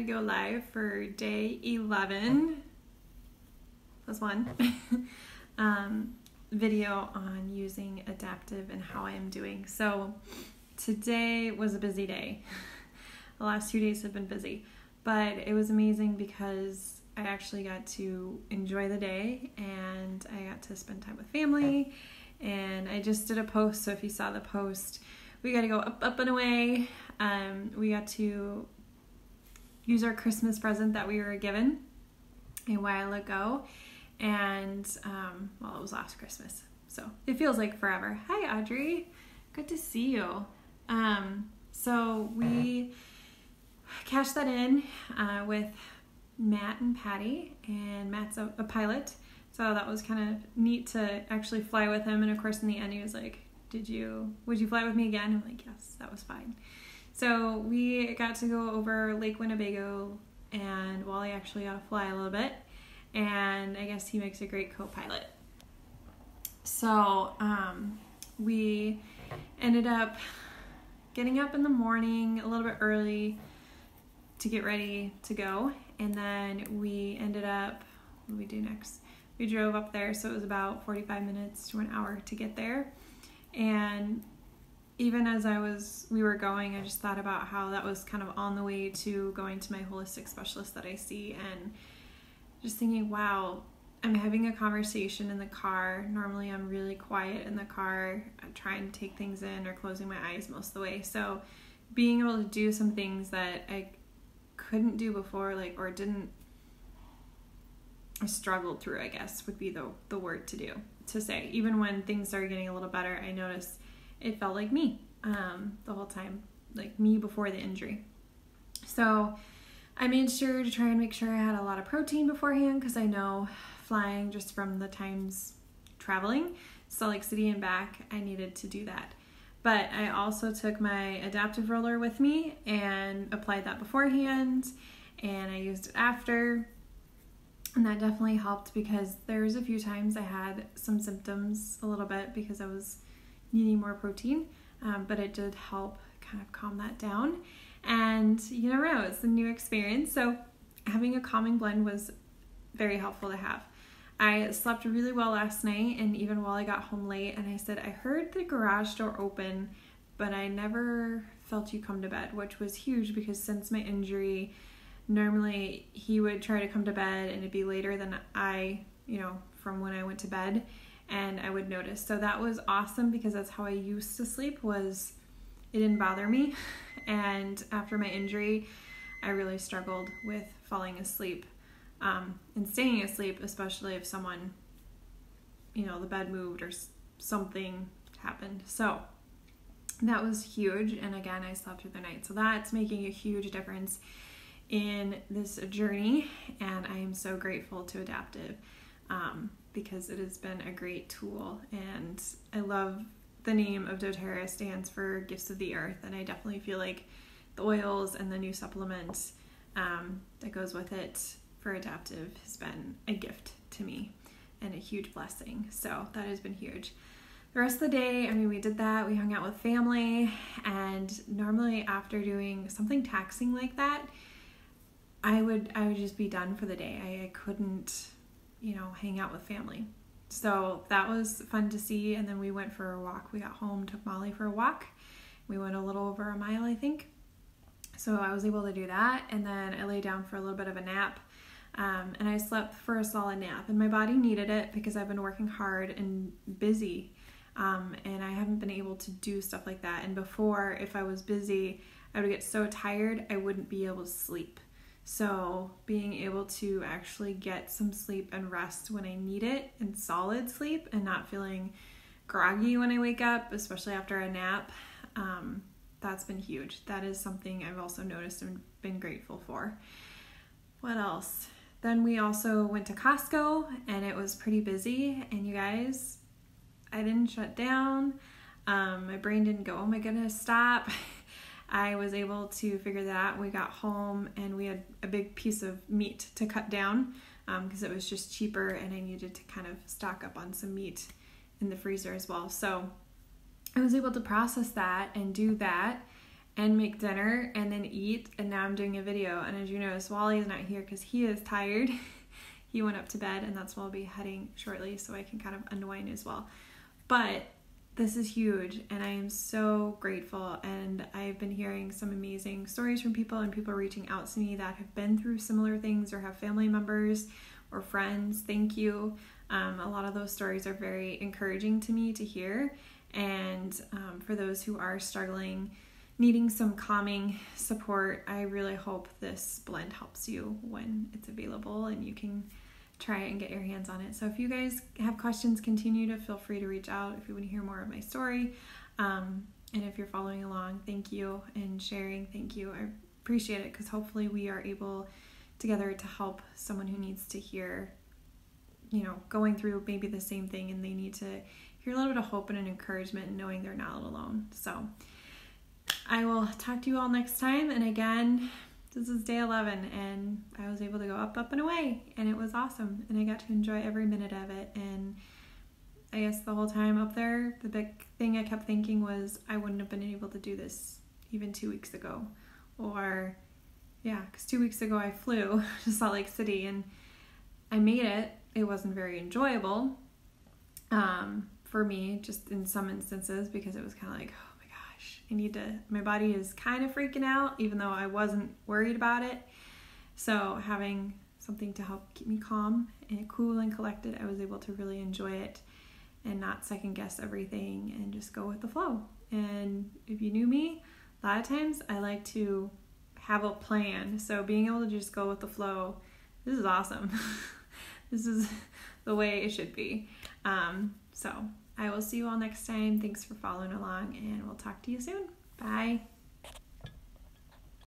to go live for day 11 plus 1 video on using Adaptiv and how I am doing. So today was a busy day. The last 2 days have been busy, but it was amazing because I actually got to enjoy the day and I got to spend time with family. And I just did a post, so if you saw the post, we got to go up and away. We got to use our Christmas present that we were given a while ago, and well, it was last Christmas, so it feels like forever. Hi Audrey, good to see you. So we cashed that in with Matt and Patty, and Matt's a pilot, so that was kind of neat to actually fly with him. And of course in the end he was like, would you fly with me again? I'm like, yes, that was fine. So we got to go over Lake Winnebago, and Wally actually got to fly a little bit, and I guess he makes a great co-pilot. So we ended up getting up in the morning a little bit early to get ready to go, and then we ended up, what did we do next? We drove up there, so it was about 45 minutes to an hour to get there. And even as we were going, I just thought about how that was kind of on the way to going to my holistic specialist that I see, and just thinking, wow, I'm having a conversation in the car. Normally I'm really quiet in the car. I'm trying to take things in or closing my eyes most of the way. So being able to do some things that I couldn't do before, or I struggled through, I guess would be the word to say. Even when things started getting a little better, I noticed it felt like me the whole time, like me before the injury. So I made sure to try and make sure I had a lot of protein beforehand, because I know flying, just from the times traveling Salt Lake City and back, I needed to do that. But I also took my Adaptiv roller with me and applied that beforehand, and I used it after. And that definitely helped, because there was a few times I had some symptoms a little bit because I was needing more protein, but it did help kind of calm that down. And you never know, it's a new experience. So having a calming blend was very helpful to have. I slept really well last night, and even while I got home late, and I said, I heard the garage door open, but I never felt you come to bed, which was huge, because since my injury, normally he would try to come to bed and it'd be later than from when I went to bed, and I would notice. So that was awesome, because that's how I used to sleep, was it didn't bother me. And after my injury, I really struggled with falling asleep and staying asleep, especially if someone, the bed moved or something happened. So that was huge. And again, I slept through the night. So that's making a huge difference in this journey, and I am so grateful to Adaptiv because it has been a great tool. And I love the name of dōTERRA stands for Gifts of the Earth, and I definitely feel like the oils and the new supplements that goes with it for Adaptiv has been a gift to me and a huge blessing. So that has been huge. The rest of the day, we did that. We hung out with family, and normally after doing something taxing like that, I would just be done for the day. I couldn't, hang out with family. So that was fun to see. And then we went for a walk. We got home, took Molly for a walk. We went a little over a mile, I think. So I was able to do that. And then I lay down for a little bit of a nap. And I slept for a solid nap. And my body needed it, because I've been working hard and busy. And I haven't been able to do stuff like that. And before, if I was busy, I would get so tired, I wouldn't be able to sleep. So being able to actually get some sleep and rest when I need it, and solid sleep, and not feeling groggy when I wake up, especially after a nap, that's been huge. That is something I've also noticed and been grateful for. What else? Then we also went to Costco, and it was pretty busy, and you guys, I didn't shut down. My brain didn't go, oh my goodness, stop. I was able to figure that out. We got home, and we had a big piece of meat to cut down because it was just cheaper, and I needed to kind of stock up on some meat in the freezer as well. So I was able to process that and do that, and make dinner and then eat, and now I'm doing a video. And as you notice, Wally is not here because he is tired. He went up to bed, and that's where I'll be heading shortly so I can kind of unwind as well. But this is huge, and I am so grateful, and I've been hearing some amazing stories from people and people reaching out to me that have been through similar things or have family members or friends. Thank you. A lot of those stories are very encouraging to me to hear, and for those who are struggling, needing some calming support, I really hope this blend helps you when it's available and you can try it and get your hands on it. So if you guys have questions, continue to feel free to reach out if you want to hear more of my story. And if you're following along, thank you, and sharing, thank you. I appreciate it, because hopefully we are able together to help someone who needs to hear, going through maybe the same thing, and they need to hear a little bit of hope and an encouragement and knowing they're not alone. So I will talk to you all next time. And again, this is day 11, and I was able to go up, and away, and it was awesome, and I got to enjoy every minute of it. And I guess the whole time up there, the big thing I kept thinking was I wouldn't have been able to do this even 2 weeks ago, or because 2 weeks ago I flew to Salt Lake City, and I made it. It wasn't very enjoyable for me, just in some instances, because it was kind of like, my body is kind of freaking out, even though I wasn't worried about it. So having something to help keep me calm and cool and collected, I was able to really enjoy it and not second guess everything and just go with the flow. And if you knew me, a lot of times I like to have a plan. So being able to just go with the flow, this is awesome. This is the way it should be. So I will see you all next time. Thanks for following along, and we'll talk to you soon. Bye.